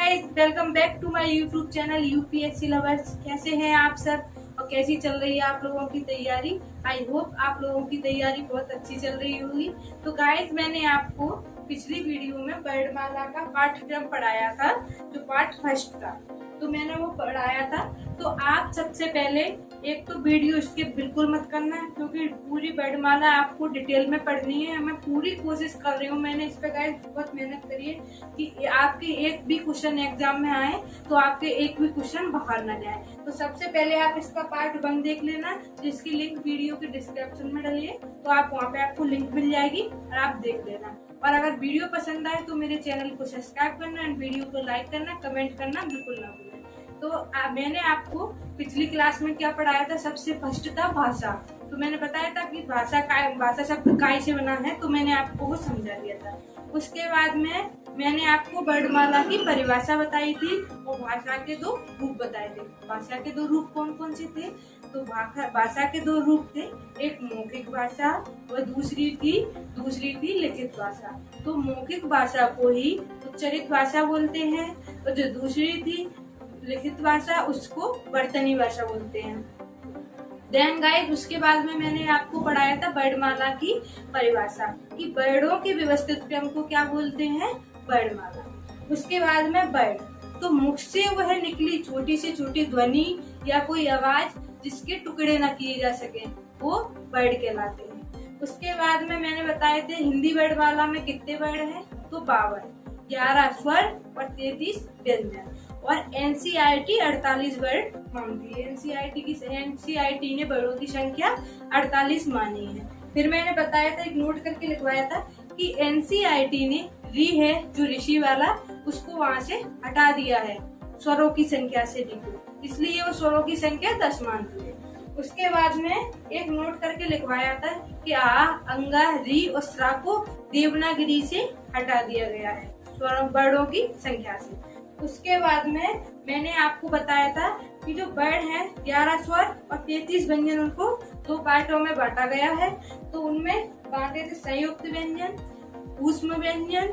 Guys, welcome back to my YouTube channel UPSC lovers. कैसे हैं आप सब और कैसी चल रही है आप लोगों की तैयारी। आई होप आप लोगों की तैयारी बहुत अच्छी चल रही होगी। तो गाइस, मैंने आपको पिछली वीडियो में वर्णमाला का पाठ्यक्रम पढ़ाया था, जो पार्ट फर्स्ट था, तो मैंने वो पढ़ाया था। तो आप सबसे पहले एक तो वीडियो स्किप बिल्कुल मत करना है, क्योंकि पूरी वर्णमाला आपको डिटेल में पढ़नी है। मैं पूरी कोशिश कर रही हूँ, मैंने इस पे गाइस बहुत मेहनत करी है कि आपके एक भी क्वेश्चन एग्जाम में आए तो आपके एक भी क्वेश्चन बाहर न जाए। तो सबसे पहले आप इसका पार्ट 1 देख लेना, जिसकी लिंक वीडियो के डिस्क्रिप्शन में डालिए, तो आप वहाँ पे आपको लिंक मिल जाएगी और आप देख लेना। और अगर वीडियो पसंद आए तो मेरे चैनल को सब्सक्राइब करना एंड वीडियो को लाइक करना, कमेंट करना बिल्कुल ना भूलें। तो मैंने आपको पिछली क्लास में क्या पढ़ाया था, सबसे फर्स्ट था भाषा। तो मैंने बताया था कि भाषा शब्द काय से बना है, तो मैंने आपको वो समझा दिया था। उसके बाद में मैंने आपको वर्णमाला की परिभाषा बताई थी और भाषा के 2 रूप बताए थे। भाषा के 2 रूप कौन कौन से थे? तो भाषा के 2 रूप थे, एक मौखिक भाषा और दूसरी थी लिखित भाषा। तो मौखिक भाषा को ही उच्चरित भाषा बोलते हैं, और जो दूसरी थी लिखित भाषा, उसको वर्तनी भाषा बोलते हैं। देन गाइस, उसके बाद में मैंने आपको पढ़ाया था वर्णमाला की परिभाषा कि वर्णों के व्यवस्थित क्रम को क्या बोलते हैं, वर्णमाला। उसके बाद में वर्ण, तो मुख से वह निकली छोटी से छोटी ध्वनि या कोई आवाज जिसके टुकड़े न किए जा सके, वो वर्ण कहलाते हैं। उसके बाद में मैंने बताए थे हिंदी वर्णमाला में कितने वर्ण हैं, तो 52, 11 स्वर और 33 व्यंजन। और एनसीईआरटी 48 वर्ण मानती है। एनसीईआरटी ने वर्णों की संख्या 48 मानी है। फिर मैंने बताया था, एक नोट करके लिखवाया था कि एनसीईआरटी ने री है जो ऋषि वाला, उसको वहाँ से हटा दिया है स्वरों की संख्या से डी को, इसलिए वो स्वरों की संख्या 10 मानती है। उसके बाद में एक नोट करके लिखवाया था कि आ, अंगा, री और स्रा को देवनागरी से हटा दिया गया है वर्णों की संख्या से। उसके बाद में मैंने आपको बताया था कि जो वर्ण है 11 स्वर और 33 व्यंजन, उनको 2 पार्टों में बांटा गया है। तो उनमें बांटे थे संयुक्त व्यंजन, ऊष्म व्यंजन,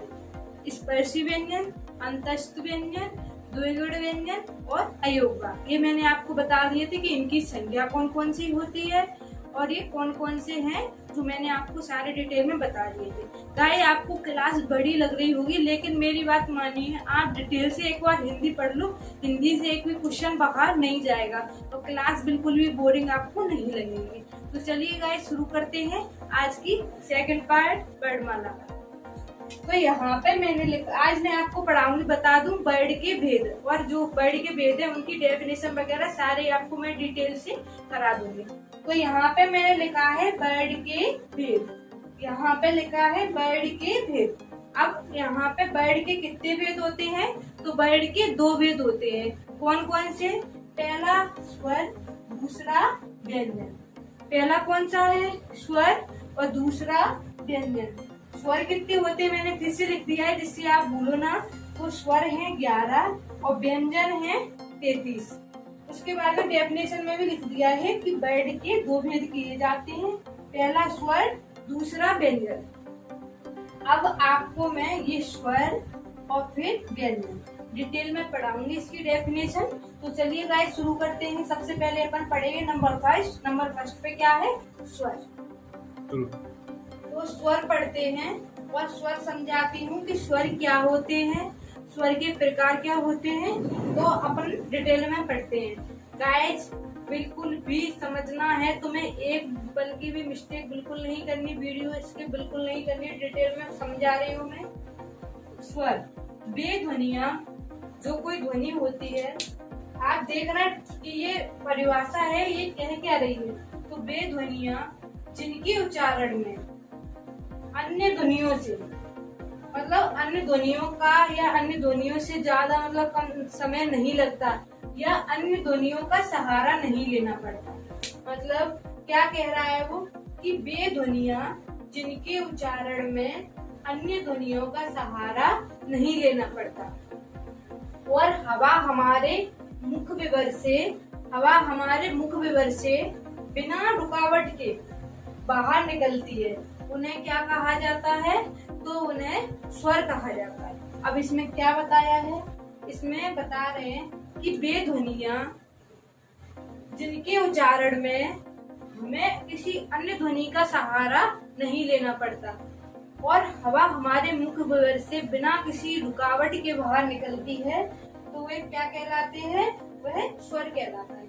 स्पर्शी व्यंजन, अंतस्थ व्यंजन, द्विगुण व्यंजन और अयोग्य। ये मैंने आपको बता दिए थे कि इनकी संख्या कौन कौन सी होती है और ये कौन कौन से हैं, जो मैंने आपको सारे डिटेल में बता दिए थे। गाइस, आपको क्लास बड़ी लग रही होगी, लेकिन मेरी बात मानिए, आप डिटेल से एक बार हिंदी पढ़ लो। हिंदी से एक भी क्वेश्चन बाहर नहीं जाएगा तो क्लास बिल्कुल भी बोरिंग आपको नहीं लगेगी। तो चलिए गाइस, शुरू करते हैं आज की सेकंड पार्ट वर्णमाला का। तो यहाँ पे आज मैं आपको पढ़ाऊंगी, बता दूं वर्ण के भेद, और जो वर्ण के भेद है उनकी डेफिनेशन वगैरह सारे आपको मैं डिटेल से करा दूंगी। तो यहाँ पे मैंने लिखा है वर्ण के भेद, यहाँ पे लिखा है वर्ण के भेद। अब यहाँ पे वर्ण के कितने भेद होते हैं, तो वर्ण के 2 भेद होते हैं। कौन कौन से? पहला स्वर, दूसरा व्यंजन। पहला कौन सा है? स्वर, और दूसरा व्यंजन। स्वर कितने होते हैं मैंने फिर से लिख दिया है, जिससे आप भूलो ना। तो स्वर है 11 और व्यंजन है 33। उसके बाद में डेफिनेशन में भी लिख दिया है कि वर्ण के 2 भेद किए जाते हैं, पहला स्वर, दूसरा व्यंजन। अब आपको मैं ये स्वर और फिर व्यंजन डिटेल में पढ़ाऊंगी, इसकी डेफिनेशन। तो चलिए गाइस, शुरू करते हैं। सबसे पहले अपन पढ़ेंगे नंबर फर्स्ट पे क्या है, स्वर। तो स्वर पढ़ते हैं और स्वर समझाती हूँ कि स्वर क्या होते हैं, स्वर के प्रकार क्या होते हैं, तो अपन डिटेल में पढ़ते हैं। गाइस, बिल्कुल भी समझना है तुम्हें, एक पल की भी मिस्टेक बिल्कुल नहीं करनी, वीडियो इसके बिल्कुल नहीं करनी, डिटेल में समझा रही हूँ मैं। स्वर, वे ध्वनियाँ, जो कोई ध्वनि होती है, आप देखना कि ये परिभाषा है, ये कह क्या रही है। तो वे ध्वनियाँ जिनके उच्चारण में अन्य ध्वनियों से, मतलब अन्य ध्वनियों का या अन्य ध्वनियों से ज्यादा मतलब कम समय नहीं लगता, या अन्य ध्वनियों का सहारा नहीं लेना पड़ता। मतलब क्या कह रहा है वो, कि वे ध्वनियाँ जिनके उच्चारण में अन्य ध्वनियों का सहारा नहीं लेना पड़ता, और हवा हमारे मुख विवर से बिना रुकावट के बाहर निकलती है, उन्हें क्या कहा जाता है, तो उन्हें स्वर कहा जाता है। अब इसमें क्या बताया है, इसमें बता रहे हैं कि वे ध्वनियां जिनके उच्चारण में हमें किसी अन्य ध्वनि का सहारा नहीं लेना पड़ता और हवा हमारे मुख विवर से बिना किसी रुकावट के बाहर निकलती है, तो वे क्या कहलाते हैं? वह स्वर कहलाता है।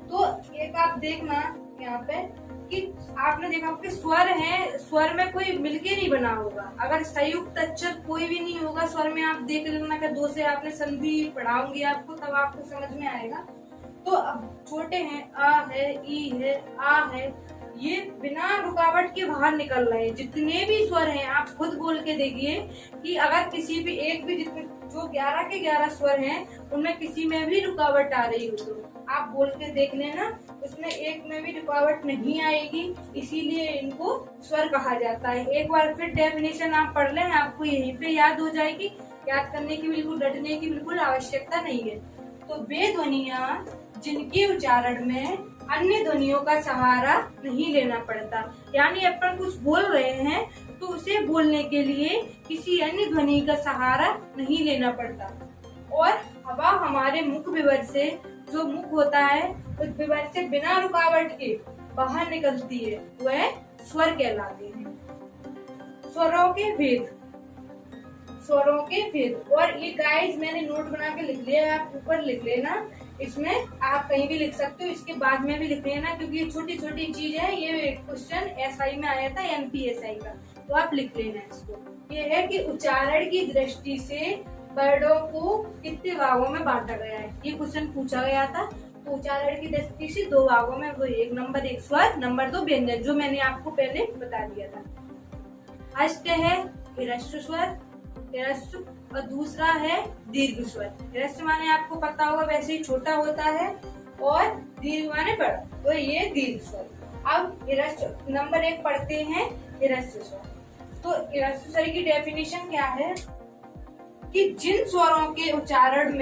तो एक आप देखना यहाँ पे कि आपने देखा कि स्वर है, स्वर में कोई मिलके नहीं बना होगा। अगर संयुक्त अक्षर कोई भी नहीं होगा स्वर में, आप देख लेना कि दो से आपने संधि पढ़ाऊंगी आपको, तब आपको समझ में आएगा। तो अब छोटे हैं, आ है, ई है, आ है, ये बिना रुकावट के बाहर निकल रहे हैं। जितने भी स्वर हैं आप खुद बोल के देखिए कि अगर किसी भी एक भी, जितने जो 11 के 11 स्वर हैं उनमें किसी में भी रुकावट आ रही हो तो आप बोल के देख लेना, उसमें एक में भी रुकावट नहीं आएगी, इसीलिए इनको स्वर कहा जाता है। एक बार फिर डेफिनेशन आप पढ़ लें, आपको यहीं पे याद हो जाएगी। याद करने की बिल्कुल, डरने की बिल्कुल आवश्यकता नहीं है। तो वे ध्वनियां जिनके उच्चारण में अन्य ध्वनियों का सहारा नहीं लेना पड़ता, यानी अपन कुछ बोल रहे हैं तो उसे बोलने के लिए किसी अन्य ध्वनि का सहारा नहीं लेना पड़ता और हवा हमारे मुख विवर से, जो मुख होता है उस विवर से बिना रुकावट के बाहर निकलती है, वह स्वर कहलाते हैं। स्वरों के भेद, स्वरों के भेद। और ये गाइस मैंने नोट बना के लिख लिया है, आप ऊपर लिख लेना। इसमें आप कहीं भी लिख सकते हो, इसके बाद में भी लिख लेना, क्योंकि ये छोटी छोटी चीज है। ये क्वेश्चन एसआई में आया था, एमपीएसआई का, तो आप लिख लेना इसको। ये है कि उच्चारण की दृष्टि से वर्णों को कितने भागों में बांटा गया है, ये क्वेश्चन पूछा गया था। तो उच्चारण की दृष्टि से 2 भागों में, वो एक नंबर 1 स्वर, नंबर 2 व्यंजन, जो मैंने आपको पहले बता दिया था। अष्ट है ह्रस्व स्वर, ह्रस्व, और दूसरा है दीर्घ स्वर। ह्रस्व माने आपको पता होगा वैसे ही छोटा होता है और दीर्घ माने बड़ा, तो ये दीर्घ स्वर। अब ह्रस्व नंबर 1 पढ़ते हैं, ह्रस्व स्वर। तो ह्रस्व स्वर की डेफिनेशन क्या है कि जिन स्वरों के उच्चारण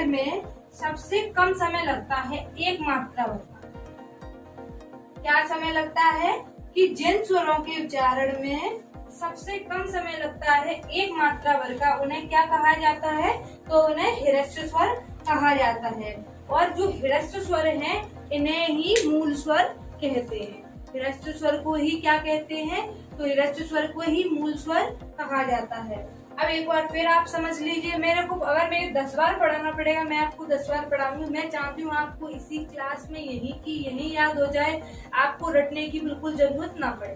में सबसे कम समय लगता है एक मात्रा वर्ग। क्या समय लगता है? कि जिन स्वरों के उच्चारण में सबसे कम समय लगता है एक मात्रा वर्ग का, उन्हें क्या कहा जाता है? तो उन्हें ह्रस्व स्वर कहा जाता है। और जो ह्रस्व स्वर हैं इन्हें ही मूल स्वर कहते हैं। ह्रस्व स्वर को ही क्या कहते हैं? तो ह्रस्व स्वर को ही मूल स्वर कहा जाता है। अब एक बार फिर आप समझ लीजिए, मेरे को अगर मेरे 10 बार पढ़ाना पड़ेगा, मैं आपको 10 बार पढ़ाऊंगी। मैं चाहती हूँ आपको इसी क्लास में यही याद हो जाए, आपको रटने की बिल्कुल जरूरत ना पड़े।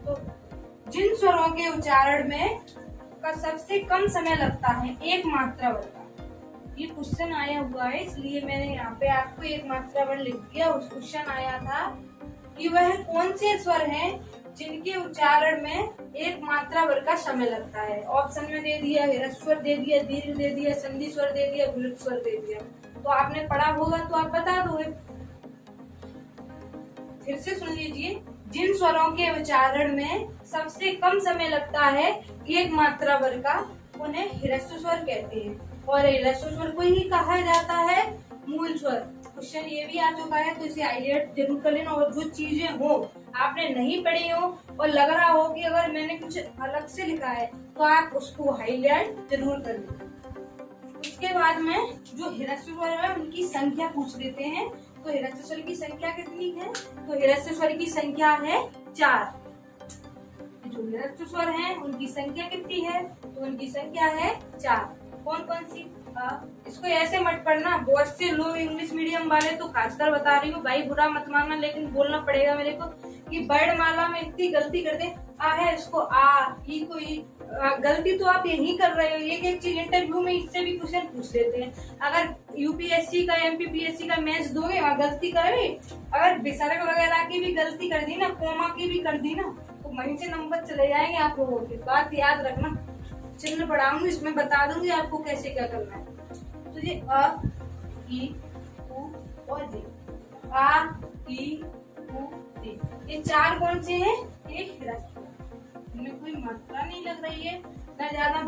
तो जिन स्वरों के उच्चारण में का सबसे कम समय लगता है एक मात्रा वर्ग का, ये क्वेश्चन आया हुआ है, इसलिए मैंने यहाँ पे आपको एक मात्रा वर्ग लिख दिया। उस क्वेश्चन आया था कि वह कौन से स्वर हैं जिनके उच्चारण में एक मात्रा वर्ग का समय लगता है। ऑप्शन में दे दिया, ह्रस्व स्वर दे दिया, दीर्घ दे दिया, संधि स्वर दे दिया, गुणित स्वर दे दिया। तो आपने पढ़ा होगा तो आप बता दोगे। फिर से सुन लीजिए, जिन स्वरों के उच्चारण में सबसे कम समय लगता है एक मात्रा वर्ग का, उन्हें ह्रस्व स्वर कहते हैं और ह्रस्व स्वर को ही कहा जाता है मूल स्वर। क्वेश्चन ये भी आ चुका है, तो इसे हाईलाइट जरूर कर लेना। और जो चीजें हो आपने नहीं पढ़ी हो और लग रहा हो कि अगर मैंने कुछ अलग से लिखा है, तो आप उसको हाईलाइट जरूर कर लेना। उसके बाद में जो ह्रस्व स्वर है उनकी संख्या पूछ लेते हैं। तो ह्रस्व स्वर की संख्या कितनी है? तो ह्रस्व स्वर की संख्या है 4। जो ह्रस्व स्वर हैं उनकी संख्या कितनी है? तो उनकी संख्या है 4। कौन कौन सी? इसको ऐसे मत पढ़ना, बहुत से लोग इंग्लिश मीडियम वाले तो खासकर बता रही हूँ भाई, बुरा मत मानना, लेकिन बोलना पड़ेगा मेरे को कि वर्णमाला में इतनी गलती करते। आ है इसको आ, ई को ई, गलती तो आप यही कर रहे हो। एक चीज इंटरव्यू में इससे भी क्वेश्चन पूछ लेते हैं। अगर यूपीएससी का, एमपीपीएससी का मैच दोगे और गलती करोगे, अगर विसर्ग वगैरह की भी गलती कर दी ना, कोमा की भी कर दी ना, तो वहीं से नंबर चले जाएंगे आप लोगों के। बात याद रखना, चिन्ह पढ़ाऊंगी इसमें बता दूंगी आपको कैसे क्या करना है। तो ये अ, ई, उ और दे, आ, ई, उ, दे, ये 4 कौन से हैं? एक ह्रस्व। इनमें कोई मात्रा नहीं लग रही है, ना ज्यादा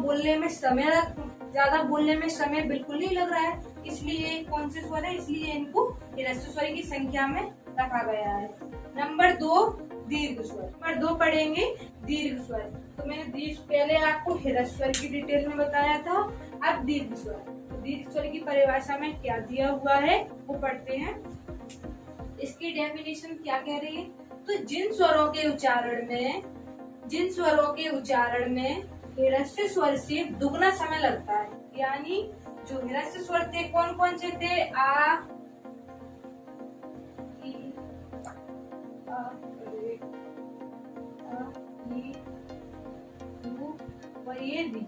बोलने में समय बिल्कुल नहीं लग रहा है, इसलिए कौन से स्वर है? इसलिए इनको ह्रस्व स्वर की संख्या में रखा गया है। नंबर 2 दीर्घ स्वर। नंबर 2 पढ़ेंगे दीर्घ स्वर। तो मैंने पहले आपको ह्रस्व स्वर की डिटेल में बताया था। अब दीर्घ स्वर, तो दीर्घ स्वर की परिभाषा में क्या दिया हुआ है वो पढ़ते हैं। इसकी डेफिनेशन क्या कह रही है, तो जिन स्वरों के उच्चारण में ह्रस्व स्वर से दुगना समय लगता है, यानी जो ह्रस्व स्वर थे कौन कौन से थे, आ, ई, और ये भी,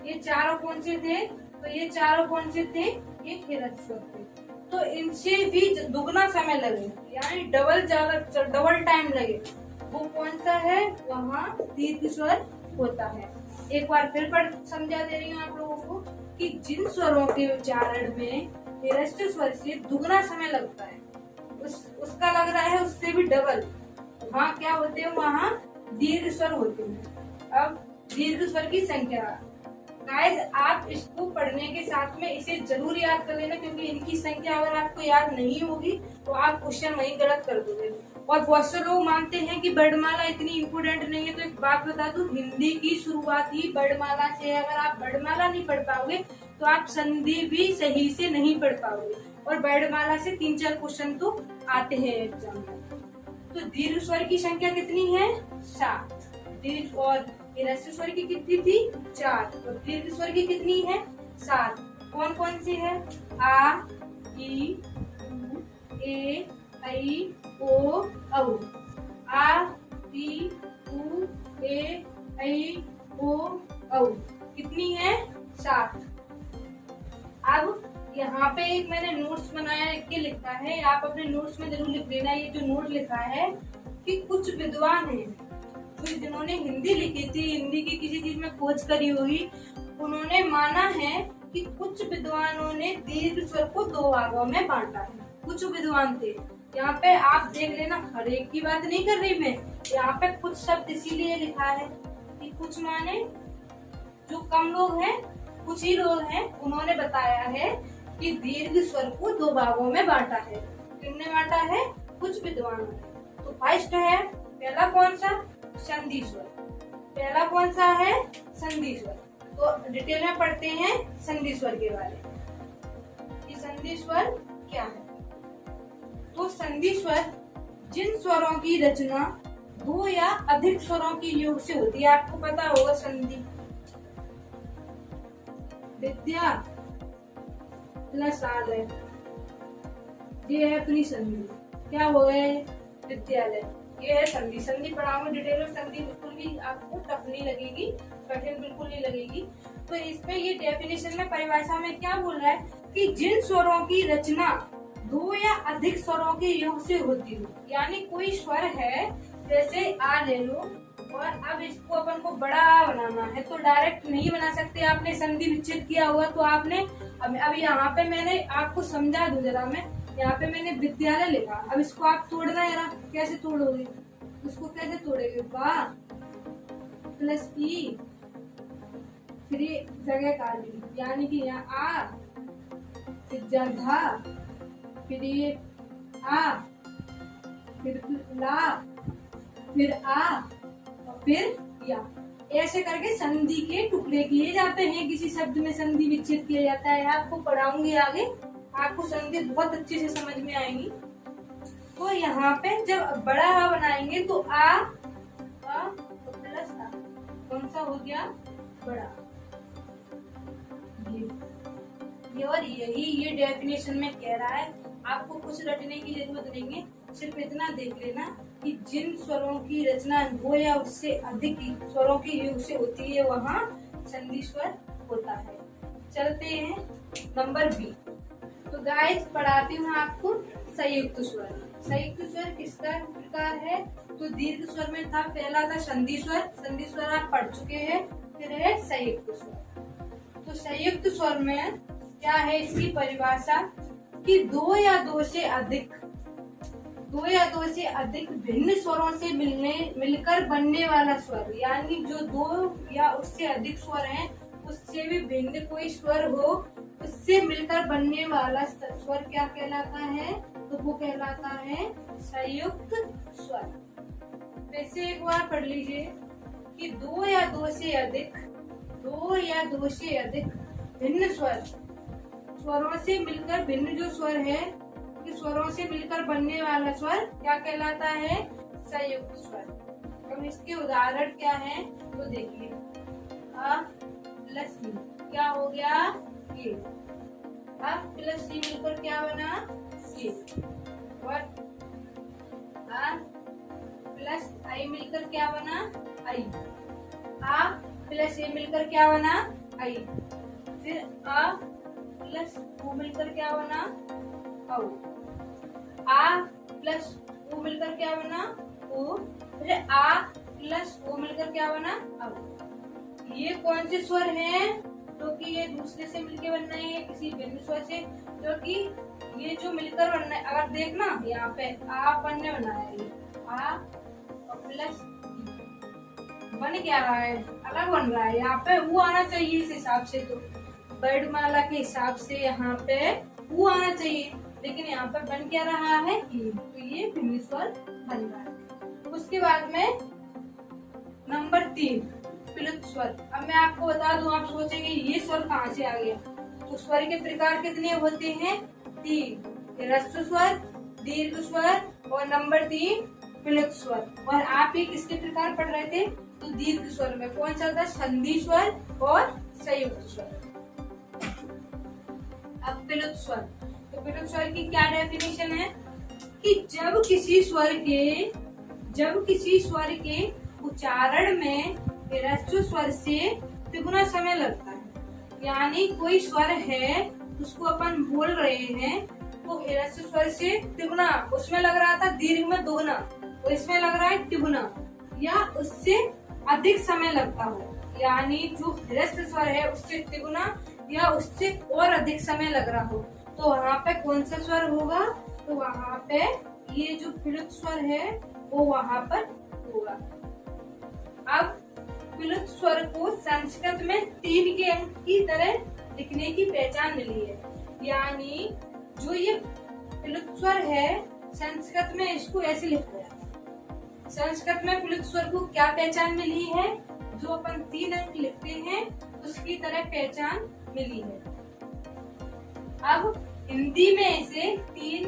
ये चारों कौन से थे, तो ये चारों कौन से थे, ये ह्रस्व स्वर थे। तो इनसे भी दुगना समय लगे, यानी डबल टाइम लगे, वो कौन सा है, वहाँ दीर्घ स्वर होता है। एक बार फिर समझा दे रही हूँ आप लोगों को कि जिन स्वरों के उच्चारण में ह्रस्व स्वर से दुगना समय लगता है, उसका लग रहा है उससे भी डबल, वहाँ क्या होते हैं, वहाँ दीर्घ स्वर होते हैं। अब दीर्घ स्वर की संख्या, गाइस आप इसको पढ़ने के साथ में इसे जरूर याद कर लेना, क्योंकि इनकी संख्या अगर आपको याद नहीं होगी तो आप क्वेश्चन वहीं गलत कर दोगे। और बहुत से लोग मानते हैं कि वर्णमाला इतनी इम्पोर्टेंट नहीं है, तो एक बात बता दूं, हिंदी की शुरुआत ही वर्णमाला से है। अगर आप वर्णमाला नहीं पढ़ पाओगे तो आप संधि भी सही से नहीं पढ़ पाओगे, और वर्णमाला से 3-4 क्वेश्चन तो आते हैं एग्जाम में। तो दीर्घ स्वर की संख्या कितनी है, 7। दीर्घ और ह्रस्व स्वर की कितनी थी, 4, और दीर्घ स्वर की कितनी है, 7। कौन कौन सी है, आ, ई, उ, ए, ऐ, ओ, औ। आ, ई, उ, ए, ऐ, ओ, औ कितनी है, 7। अब यहाँ पे एक मैंने नोट्स बनाया के लिखा है, आप अपने नोट्स में जरूर लिख लेना। ये जो नोट लिखा है कि कुछ विद्वान हैं जो जिन्होंने हिंदी लिखी थी, हिंदी की किसी चीज में खोज करी होगी, उन्होंने माना है कि कुछ विद्वानों ने दीर्घ स्वर को 2 भागों में बांटा है। कुछ विद्वान थे, यहाँ पे आप देख लेना, हर एक की बात नहीं कर रही मैं, यहाँ पे कुछ शब्द इसीलिए लिखा है कि कुछ माने जो कम लोग हैं, कुछ ही लोग हैं, उन्होंने बताया है कि दीर्घ स्वर को 2 भागों में बांटा है। किसने बांटा है, कुछ विद्वानों ने। तो फर्स्ट है, पहला कौन सा, संधि स्वर। पहला कौन सा है, संधि स्वर। तो डिटेल में पढ़ते हैं संधि स्वर के बारे में कि संधि स्वर क्या है। तो संधि स्वर जिन स्वरों की रचना 2 या अधिक स्वरों की योग से होती है। आपको पता होगा संधि, विद्या प्लस आलय, ये है अपनी संधि, क्या हो गए, विद्यालय, ये है संधि। संधि पढ़ाऊंगी डिटेल में, संधि बिल्कुल भी आपको टफ नहीं लगेगी, कठिन बिल्कुल नहीं लगेगी। तो इसमें ये डेफिनेशन में, परिभाषा में क्या बोल रहा है कि जिन स्वरों की रचना 2 या अधिक स्वरों के योग से होती हो, यानी कोई स्वर है, जैसे आ ले लो, और अब इसको अपन को बड़ा बनाना है तो डायरेक्ट नहीं बना सकते, आपने संधि विच्छेद किया हुआ। तो आपने अब यहाँ पे मैंने आपको समझा दूं जरा, मैं यहाँ पे मैंने विद्यालय लिखा, अब इसको आप तोड़ना जरा, कैसे तोड़ोगे, उसको कैसे तोड़ेगे, बा प्लस ई, फिर ये जगह काली, यानी कि यहाँ आ, फिर जगह, फिर ये आ, फिर ला, फिर आ, और फिर या, ऐसे करके संधि के टुकड़े किए जाते हैं। किसी शब्द में संधि विच्छेद किया जाता है, आपको पढ़ाऊंगी आगे, आपको संधि बहुत अच्छे से समझ में आएंगी। तो यहाँ पे जब बड़ा आ बनाएंगे तो आ प्लस आ, कौन सा हो गया, बड़ा। ये और यही ये डेफिनेशन में कह रहा है, आपको कुछ रटने की जरूरत नहीं है, सिर्फ इतना देख लेना कि जिन स्वरों की रचना 2 या उससे अधिक स्वरों के योग से होती है, वहाँ संधि स्वर होता है। चलते हैं नंबर बी। तो गाइस पढ़ाती हूँ आपको संयुक्त स्वर। संयुक्त स्वर किसका प्रकार है, तो दीर्घ स्वर में था, पहला था संधि स्वर, संधि स्वर आप पढ़ चुके हैं। फिर है संयुक्त स्वर। तो संयुक्त स्वर में क्या है इसकी परिभाषा कि 2 या 2 से अधिक भिन्न स्वरों से मिलकर बनने वाला स्वर, यानी जो 2 या उससे अधिक स्वर हैं, उससे भी भिन्न कोई स्वर हो, उससे मिलकर बनने वाला स्वर क्या कहलाता है, तो वो कहलाता है संयुक्त स्वर। फिर से एक बार पढ़ लीजिए कि दो या दो से अधिक भिन्न स्वरों से मिलकर भिन्न जो स्वर है, कि स्वरों से मिलकर बनने वाला स्वर क्या कहलाता है? संयुक्त स्वर। अब इसके उदाहरण क्या है तो देखिए, अ प्लस ई क्या हो गया? ये। अ प्लस सी मिलकर क्या बना? ये। और अ प्लस आई मिलकर क्या बना? आई। आ प्लस ए मिलकर क्या बना? आई। फिर आ प्लस ओ मिलकर क्या बना? औ। आ प्लस ओ मिलकर क्या बना? ओ। फिर आ प्लस ओ मिलकर क्या बना? औ। ये कौन से स्वर हैं? जो कि ये दूसरे से मिलके बन रहे हैं, किसी भिन्न स्वर से, जो कि ये जो मिलकर बन रहा है। अगर देखना यहाँ पे आ अपन ने बनाया है, ये आ और प्लस बन क्या रहा है? अलग बन रहा है। यहाँ पे वो आना चाहिए इस हिसाब से, तो वर्णमाला के हिसाब से यहाँ पे वो आना चाहिए, लेकिन यहाँ पे बन क्या रहा है? ये। तो ये भिन्न स्वर बन रहा है। उसके बाद में नंबर 3 प्लुत स्वर। अब मैं आपको बता दूं, आप सोचेंगे ये स्वर कहाँ से आ गया। तो स्वर के प्रकार कितने होते हैं? 3, ह्रस्व स्वर, दीर्घ स्वर और नंबर 3 प्लुत स्वर। और आप ये किसके प्रकार पढ़ रहे थे? तो दीर्घ स्वर में कौन सा था? संधि स्वर और संयुक्त स्वर। अब प्लुत स्वर, तो प्लुत स्वर की क्या डेफिनेशन है कि जब किसी स्वर के उच्चारण में ह्रस्व स्वर से तिगुना समय लगता है। यानी कोई स्वर है उसको अपन बोल रहे हैं, तो ह्रस्व स्वर से तिगुना उसमें लग रहा था, दीर्घ में दोगुना, तो इसमें लग रहा है तिगुना या उससे अधिक समय लगता हो। यानी जो ह्रस्व स्वर है उससे तिगुना या उससे और अधिक समय लग रहा हो, तो वहाँ पे कौन सा स्वर होगा? तो वहाँ पे ये जो प्लुत स्वर है वो वहाँ पर होगा। अब प्लुत स्वर को संस्कृत में 3 के अंक की तरह लिखने की पहचान मिली है। यानी जो ये प्लुत स्वर है संस्कृत में इसको ऐसे लिखा जाता है। संस्कृत में प्लुत स्वर को क्या पहचान मिली है? जो अपन 3 अंक लिखते हैं उसकी तरह पहचान मिली है। अब हिंदी में इसे 3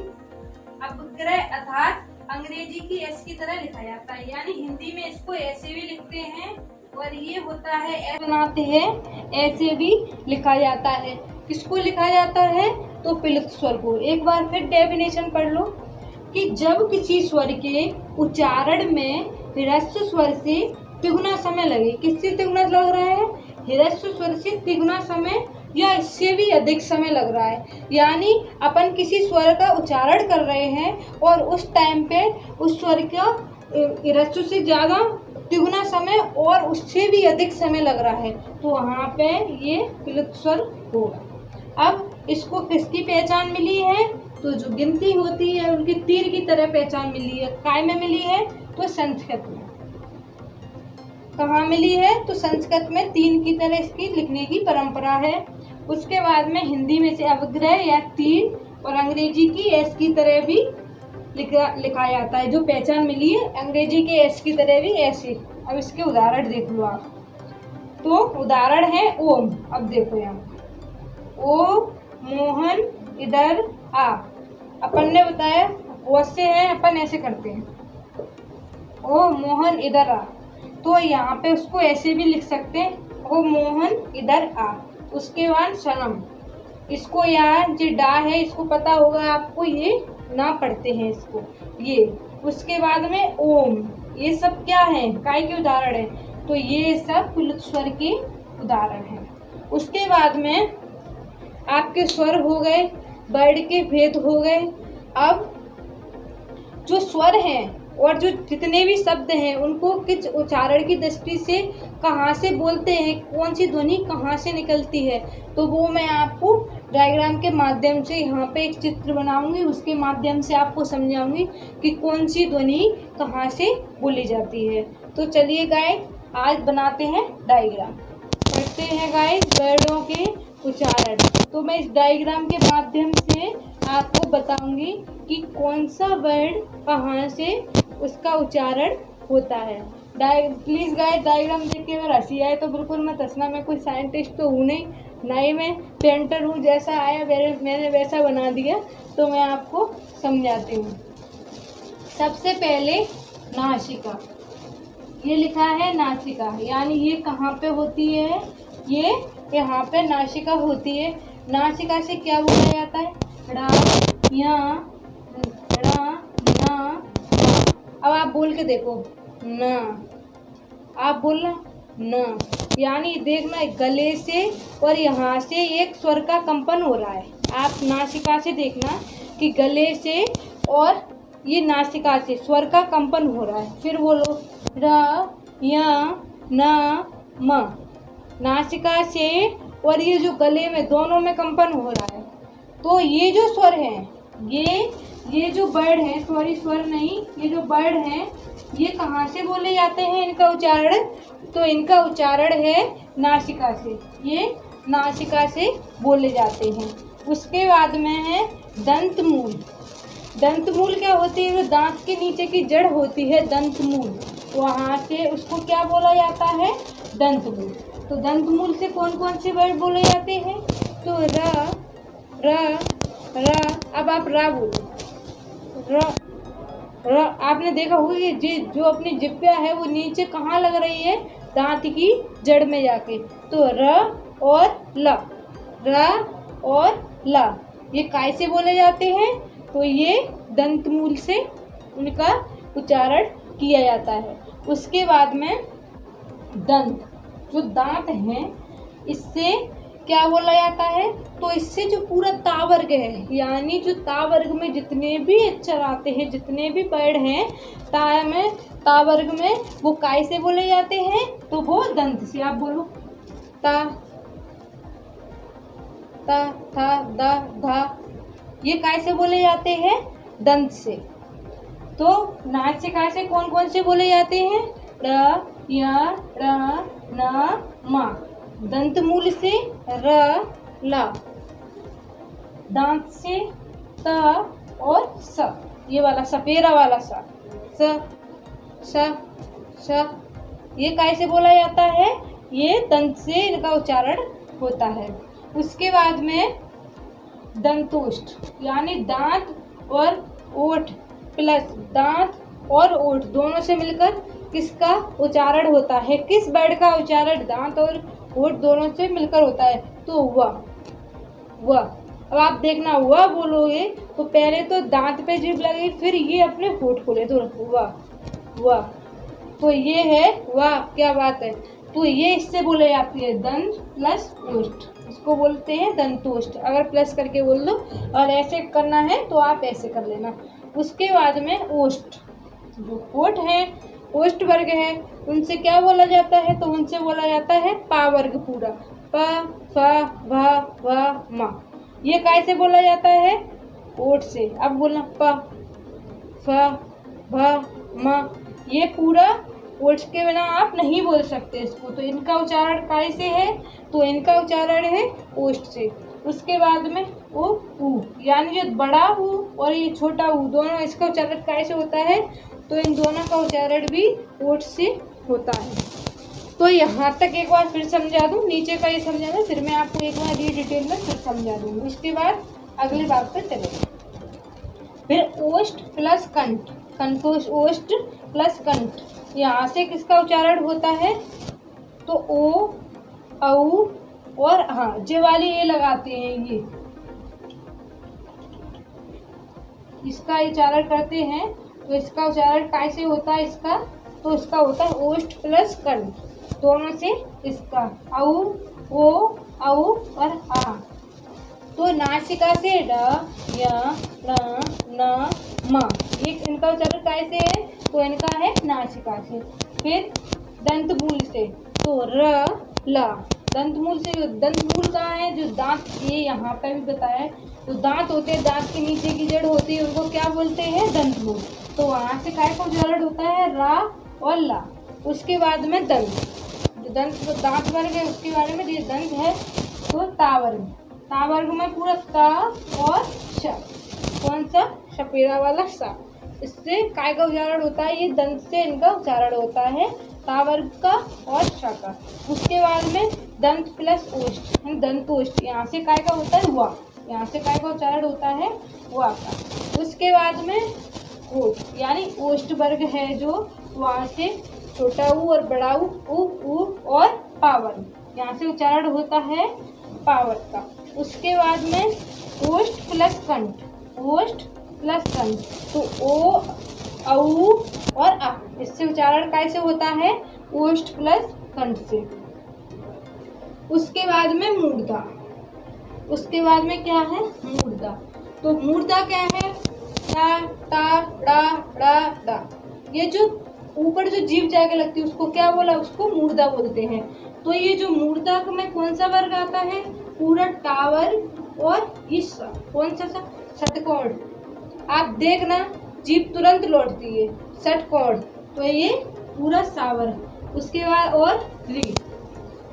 अपग्रह अर्थात अंग्रेजी की एस की तरह लिखा जाता है। यानी हिंदी में इसको ऐसे भी लिखते हैं और ये होता है ऐसे बनाते हैं, ऐसे भी लिखा जाता है। किसको लिखा जाता है? तो प्लुत स्वर को। एक बार फिर डेफिनेशन पढ़ लो कि जब किसी स्वर के उच्चारण में ह्रस्व स्वर से तिगुना समय लगे। किससे तिगुना लग रहा है? ह्रस्व स्वर से तिगुना समय या इससे भी अधिक समय लग रहा है। यानी अपन किसी स्वर का उच्चारण कर रहे हैं और उस टाइम पे उस स्वर का ह्रस्व से ज्यादा तिगुना समय और उससे भी अधिक समय लग रहा है, तो वहाँ पे ये प्लुत स्वर होगा। अब इसको किसकी पहचान मिली है? तो जो गिनती होती है उनकी तीर की तरह पहचान मिली है। काय में मिली है? तो संस्कृत में। कहाँ मिली है? तो संस्कृत में 3 की तरह इसकी लिखने की परंपरा है। उसके बाद में हिंदी में से अवग्रह या तीर और अंग्रेजी की एस की तरह भी लिखा जाता है। जो पहचान मिली है अंग्रेजी के एस की तरह भी ऐसे। अब इसके उदाहरण देख लो आप। तो उदाहरण है ओम। अब देखो यहाँ, ओ मोहन इधर आ। अपन ने बताया वैसे है, अपन ऐसे करते हैं, ओ मोहन इधर आ। तो यहाँ पे उसको ऐसे भी लिख सकते हैं, ओ मोहन इधर आ। उसके बाद सनम, इसको यहाँ जो डा है इसको पता होगा आपको, ये ना पढ़ते हैं इसको ये। उसके बाद में ओम, ये सब क्या है? काय के उदाहरण है, तो ये सब प्लुत स्वर के उदाहरण हैं। उसके बाद में आपके स्वर हो गए, वर्ड के भेद हो गए। अब जो स्वर हैं और जो जितने भी शब्द हैं उनको किस उच्चारण की दृष्टि से कहाँ से बोलते हैं, कौन सी ध्वनि कहाँ से निकलती है, तो वो मैं आपको डायग्राम के माध्यम से यहाँ पे एक चित्र बनाऊंगी, उसके माध्यम से आपको समझाऊंगी कि कौन सी ध्वनि कहाँ से बोली जाती है। तो चलिए गाइस आज बनाते हैं डायग्राम, पढ़ते हैं गाइस वर्डों के उच्चारण। तो मैं इस डायग्राम के माध्यम से आपको बताऊंगी कि कौन सा वर्ड कहाँ से उसका उच्चारण होता है। प्लीज़ गाइस, डायग्राम देख के अगर हंसी आए तो बिल्कुल मत हंसना। मैं कोई साइंटिस्ट तो हूँ नहीं, ना ही मैं पेंटर हूँ। जैसा आया मैंने वैसा बना दिया। तो मैं आपको समझाती हूँ। सबसे पहले नासिका, ये लिखा है नासिका, यानी ये कहाँ पे होती है? ये यहाँ पे नासिका होती है। नासिका से क्या बोला जाता है? ड़ा, या, ड़ा, ना। अब आप बोल के देखो, ना। आप बोलना न, यानी देखना गले से और यहाँ से एक स्वर का कंपन हो रहा है। आप नासिका से देखना कि गले से और ये नासिका से स्वर का कंपन हो रहा है। फिर बोलो र, य, न, म। नासिका से और ये जो गले में दोनों में कंपन हो रहा है। तो ये जो स्वर है, ये जो वर्ड है, सॉरी स्वर नहीं, ये जो वर्ड है, ये कहाँ से बोले जाते हैं? इनका उच्चारण, तो इनका उच्चारण है नासिका से। ये नासिका से बोले जाते हैं। उसके बाद में है दंतमूल। दंतमूल क्या होती है? जो दांत के नीचे की जड़ होती है, दंतमूल, वहाँ से उसको क्या बोला जाता है? दंतमूल। तो दंतमूल से कौन कौन से वर्ड बोले जाते हैं? तो र, र, र। अब आप रा बोलो, र, र। आपने देखा होगा कि जो अपनी जिह्वा है वो नीचे कहाँ लग रही है? दांत की जड़ में जाके। तो र और ल, र और ल, ये कैसे बोले जाते हैं? तो ये दंतमूल से उनका उच्चारण किया जाता है। उसके बाद में दंत, जो दांत हैं, इससे क्या बोला जाता है? तो इससे जो पूरा तावर्ग है, यानी जो तावर्ग में जितने भी अक्षर आते हैं, जितने भी वर्ड हैं तावर्ग में, वो कैसे बोले जाते हैं? तो वो दंत से। आप बोलो ता, ता, था, दा, धा, ये कैसे बोले जाते हैं? दंत से। तो नासिका से कौन कौन से बोले जाते हैं? र, य, र, न, म। दंतमूल से र, ला। दांत से त और स, ये वाला सपेरा वाला सा, स। ये कैसे बोला जाता है? ये दंत से इनका उच्चारण होता है। उसके बाद में दंतोष्ठ, यानी दांत और ओठ प्लस दांत और ओठ दोनों से मिलकर किसका उच्चारण होता है? किस वर्ड का उच्चारण दांत और ओठ दोनों से मिलकर होता है? तो वह। अब आप देखना, वह बोलोगे तो पहले तो दांत पे जीभ लगेगी, फिर ये अपने होठ खोले तो वह। तो ये है वाह, क्या बात है। तो ये इससे बोले जाती है दंत प्लस ओष्ठ, इसको बोलते हैं दंतोष्ठ। अगर प्लस करके बोल दो और ऐसे करना है तो आप ऐसे कर लेना। उसके बाद में ओष्ठ, जो होठ है, ओष्ठ वर्ग है, उनसे क्या बोला जाता है? तो उनसे बोला जाता है पा वर्ग पूरा। प, फ, भ, व, म। ये कैसे बोला जाता है? ओठ से। अब बोलना प, फ, भ, म। ये पूरा ओठ के बिना आप नहीं बोल सकते इसको। तो इनका उच्चारण कैसे है? तो इनका उच्चारण है ओष्ठ से। उसके बाद में ऊ, यानी जो बड़ा ऊ और ये छोटा ऊ, दोनों इसका उच्चारण कैसे होता है? तो इन दोनों का उच्चारण भी ओठ से होता है। तो यहाँ तक एक बार फिर समझा दूँ, नीचे का ये समझा दूँ, फिर मैं आपको एक बार ये डिटेल में फिर समझा दूँगी। उसके बाद अगली बात पर चलेंगे। फिर ओष्ठ प्लस कंठ, कंठोष्ठ, ओष्ठ प्लस कंठ, यहाँ से किसका उच्चारण होता है? तो ओ, औ और हाँ, जे वाली ये लगाते हैं, ये इसका उच्चारण करते हैं। तो इसका उच्चारण कैसे होता है इसका? तो इसका होता है ओष्ठ प्लस कंठ, दोनों से इसका औ, ओ, औ और आ। तो नासिका से ड, य, र, न, म, ये इनका उच्चारण कैसे है? तो इनका है नासिका से। फिर दंतमूल से तो र, ला। दंतमूल से, दंतमूल कहाँ है? जो दांत, ये यहाँ पे भी बताया है, तो दांत होते हैं, दांत के नीचे की जड़ होती है, उनको क्या बोलते हैं? दंतमूल। तो वहाँ से काय का उच्चारण होता है? रा और ला। उसके बाद में दंत, जो दंत दांत वर्ग है उसके बारे में, ये दंत है तो तावर्ग, तावर्ग में पूरा ता और श, कौन सा? सपेरा वाला सा। इससे काय का उच्चारण होता है, ये दंत से इनका उच्चारण होता है, ता वर्ग का और श का। उसके बाद में दंत प्लस ओष्ठ, दंतोष्ठ, यहाँ से काय का होता है हुआ, यहाँ से काय का उच्चारण होता है हुआ का। उसके बाद में ओठ, यानी ओष्ठ वर्ग है जो, वहाँ से छोटा ऊ और बड़ा ऊ और पावर, यहाँ से उच्चारण होता है पावर का। उसके बाद में ओष्ठ प्लस कंठ, ओष्ठ प्लस कंठ, तो ओ औ और आ, इससे उच्चारण कैसे होता है ओष्ठ प्लस कंठ से। उसके बाद में मूर्धा, उसके बाद में क्या है मूर्धा, तो मूर्धा क्या है ता ता डा डा डा, ये जो ऊपर जो जीभ जाके लगती है उसको क्या बोला, उसको मूर्धा बोलते हैं। तो ये जो मूर्धा में कौन सा वर्ग आता है, पूरा टावर और इस कौन सा षटकोण, आप देखना जीभ तुरंत लौटती है षटकोण, तो ये पूरा सावर। उसके बाद और री,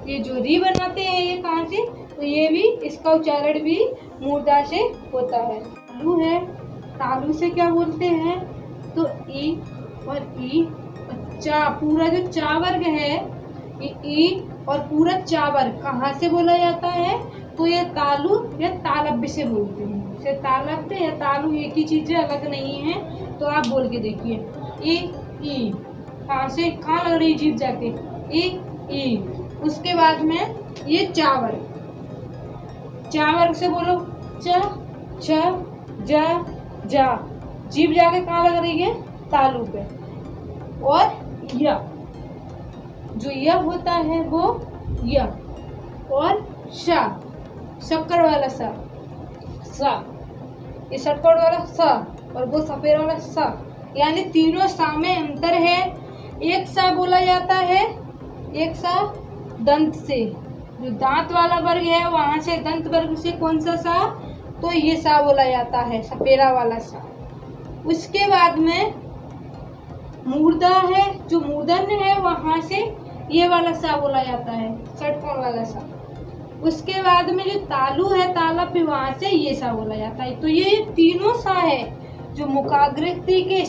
ये जो री बनाते हैं ये कहाँ से, तो ये भी इसका उच्चारण भी मूर्धा से होता है। तालु है, तालु से क्या बोलते हैं, तो ई और ई, चा, पूरा जो चा वर्ग है ये ई और पूरा चा वर्ग कहाँ से बोला जाता है, तो ये तालु या तालव्य से बोलते हैं। इसे तालव्य या तालु एक ही चीजें, अलग नहीं है। तो आप बोल के देखिए ई कहाँ से, कहाँ लग रही जीभ जाके ई। उसके बाद में ये चा वर्ग, चा वर्ग से बोलो च छ जा जा, जीभ जाके कहाँ लग रही है तालु पे। और य, जो य होता है वो य, और श, शक्कर वाला सा, ये षटकोण वाला सा और वो सफेद वाला सा, यानी तीनों सा में अंतर है। एक सा बोला जाता है, एक सा दंत से, जो दांत वाला वर्ग है वहां से दंत वर्ग से कौन सा सा, तो ये सा बोला जाता है, सपेरा वाला सा। उसके बाद में मूर्धा है, जो मूर्धन है वहां से ये वाला सा बोला जाता है, षटकोण वाला सा। उसके बाद में जो तालु है, तालव्य, वहां से ये सा बोला जाता है। तो ये तीनों सा है जो मुखाग्रती के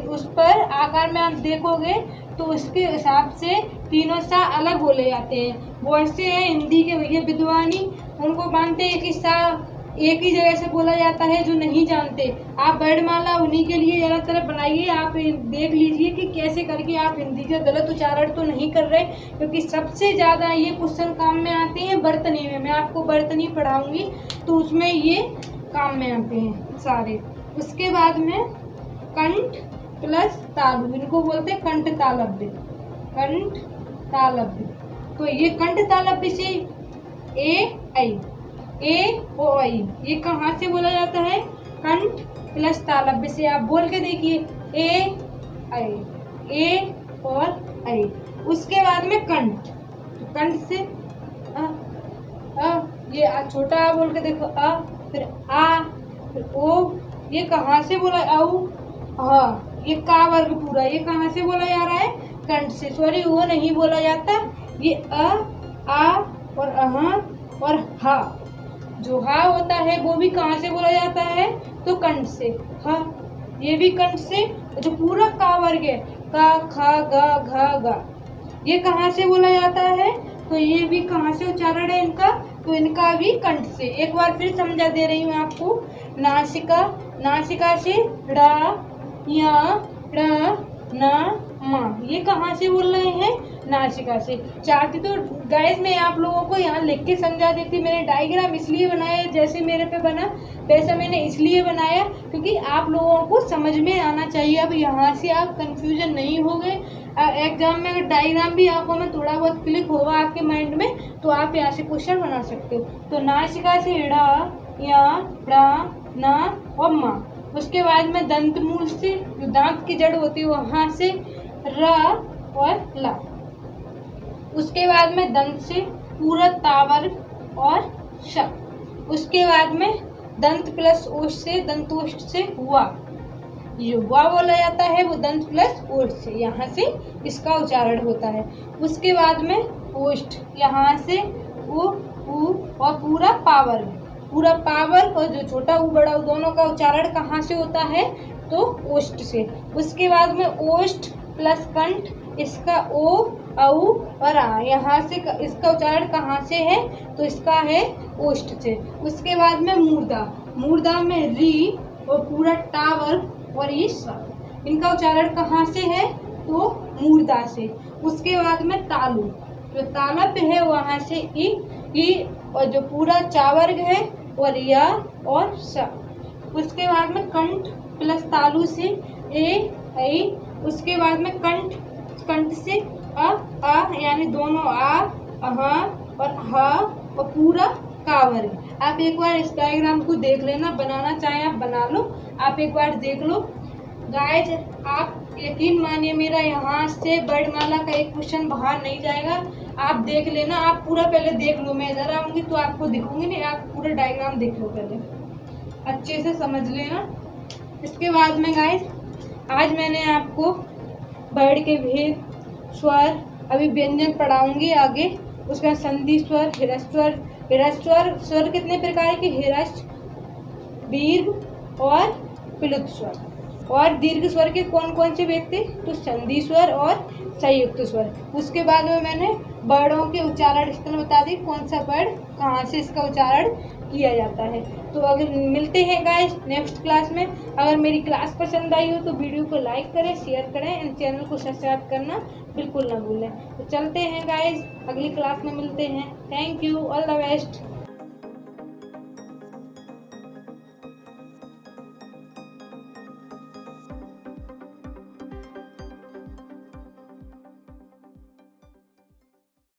उस पर आकार में आप देखोगे तो उसके हिसाब से तीनों सा अलग बोले जाते हैं। वो ऐसे हैं हिंदी के भैया विद्वानी, उनको मानते हैं कि सा एक ही जगह से बोला जाता है, जो नहीं जानते आप वर्णमाला उन्हीं के लिए ज़्यादातर बनाइए। आप देख लीजिए कि कैसे करके आप हिंदी का गलत उच्चारण तो नहीं कर रहे, क्योंकि सबसे ज़्यादा ये क्वेश्चन काम में आते हैं वर्तनी में। मैं आपको वर्तनी पढ़ाऊंगी तो उसमें ये काम में आते हैं सारे। उसके बाद में कंठ प्लस तालु, इनको बोलते हैं कंठ तालव्य, कंठ तालव्य। तो ये कंठ तालव्य से ए ओ आई, ये कहाँ से बोला जाता है, कंठ प्लस तालव्य से। आप बोल के देखिए ए और आई। उसके बाद में कंठ, तो कंठ से ये छोटा आ बोल के देखो अ, फिर आ, फिर ओ, ये कहाँ से बोला औ, हाँ, ये का वर्ग पूरा, ये कहाँ से बोला जा रहा है, कंठ से। सॉरी वो नहीं बोला जाता, ये अ, आ और अहा और हा, जो हा होता है वो भी कहाँ से बोला जाता है, तो कंठ से। हा, ये भी कंठ से। जो पूरा का वर्ग है, का खा गा घा गा, ये कहाँ से बोला जाता है, तो ये भी कहाँ से उच्चारण है इनका, तो इनका भी कंठ से। एक बार फिर समझा दे रही हूँ आपको। नासिका, नासिका से ड़ा या ड़ा ना मा, ये कहाँ से बोल रहे हैं, नासिका से। चाहती तो गाइस मैं आप लोगों को यहाँ लिख के समझा देती। मैंने डायग्राम इसलिए बनाया जैसे मेरे पे बना वैसा मैंने इसलिए बनाया क्योंकि आप लोगों को समझ में आना चाहिए। अब यहाँ से आप कंफ्यूजन नहीं हो गए। एग्जाम में अगर डायग्राम भी आंखों में थोड़ा बहुत क्लिक होगा आपके माइंड में तो आप यहाँ से क्वेश्चन बना सकते हो। तो नासिका से ड़ा या ड़ा ना और मा। उसके बाद में दंत मूल से, जो दांत की जड़ होती है वहाँ से र और ला। उसके बाद में दंत से पूरा तावर्ग और श। उसके बाद में दंत प्लस ओष्ठ से, दंतोष्ठ से हुआ, जो हुआ बोला जाता है वो दंत प्लस ओष्ठ से, यहाँ से इसका उच्चारण होता है। उसके बाद में ओष्ठ, यहाँ से उ और पूरा पावर, पूरा पावर और जो छोटा उ बड़ा उ दोनों का उच्चारण कहाँ से होता है, तो ओष्ठ से। उसके बाद में ओष्ठ प्लस कंठ, इसका ओ, औ और आ, यहाँ से इसका उच्चारण कहाँ से है, तो इसका है ओष्ठ से। उसके बाद में मूर्धा, मूर्धा में री और पूरा टावर और ये सा, इनका उच्चारण कहाँ से है, तो मूर्धा से। उसके बाद में तालु, जो तालप है वहाँ से ई और जो पूरा चावर्ग है और या और सा। उसके बाद में कंठ प्लस तालु से ए ऐ। उसके बाद में कंठ, कंठ से आ यानी दोनों आ, अहा और हा और पूरा कावर्ग। आप एक बार इस डायग्राम को देख लेना, बनाना चाहें आप बना लो, आप एक बार देख लो। गाइज आप यकीन मानिए मेरा, यहाँ से वर्णमाला का एक क्वेश्चन बाहर नहीं जाएगा। आप देख लेना, आप पूरा पहले देख लो, मैं इधर आऊँगी तो आपको दिखूंगी नहीं, आप पूरा डायग्राम देख लो पहले, अच्छे से समझ लेना। इसके बाद में गाइज आज मैंने आपको वर्ड के भेद, स्वर, अभी व्यंजन पढ़ाऊंगी आगे। उसके बाद संधि स्वर, हिरस्वर, हिरस्वर स्वर कितने प्रकार के, हिरस्व, दीर्घ और प्लुत स्वर। और दीर्घ स्वर के कौन कौन से भेद थे, तो संधि स्वर और संयुक्त स्वर। उसके बाद में मैंने वर्णों के उच्चारण स्थल बता दी, कौन सा वर्ण कहाँ से इसका उच्चारण किया जाता है। तो अगर मिलते हैं गाइस नेक्स्ट क्लास में। अगर मेरी क्लास पसंद आई हो तो वीडियो को लाइक करें, शेयर करें एंड चैनल को सब्सक्राइब करना बिल्कुल ना भूलें। तो चलते हैं गाइस, अगली क्लास में मिलते हैं। Thank you, all the best.